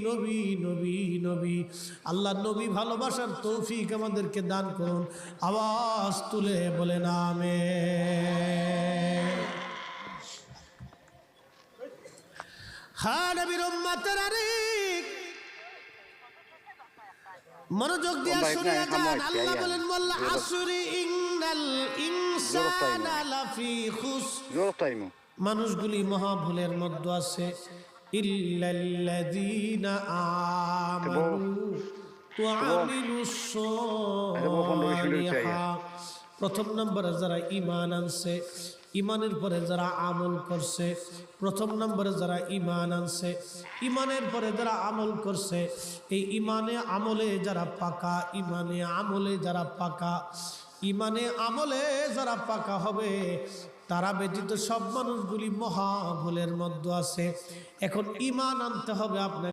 নবী নবী নবী। আল্লাহ নবী ভালোবাসার তৌফিক আমাদেরকে দান করুন। আওয়াজ তুলে বলেন আমিন। হ্যাঁ নবীর উম্মতেরা রে, মনোযোগ দিয়ে শুনে যান। আল্লাহ বলেন ওয়াল আসরি ইন্নাল ইনসানা লাফি খুসর, মানুষগুলি মহা ভুলের মধ্যে আছে। ইল্লাল্লাযীনা আমানু ওয়া আমিলুস সালিহাত, প্রথম নম্বরে যারা ঈমান আনছে, ঈমানের পরে যারা আমল করছে। প্রথম নম্বরে যারা ঈমান আনছে, ঈমানের পরে যারা আমল করছে। এই ঈমানে আমলে যারা পাকা, ঈমানে আমলে যারা পাকা, ঈমানে আমলে যারা পাকা হবে, তারা ব্যতীত সব মানুষগুলি মহা ভুলের মধ্যে আছে। এখন ঈমান আনতে হবে আপনাকে।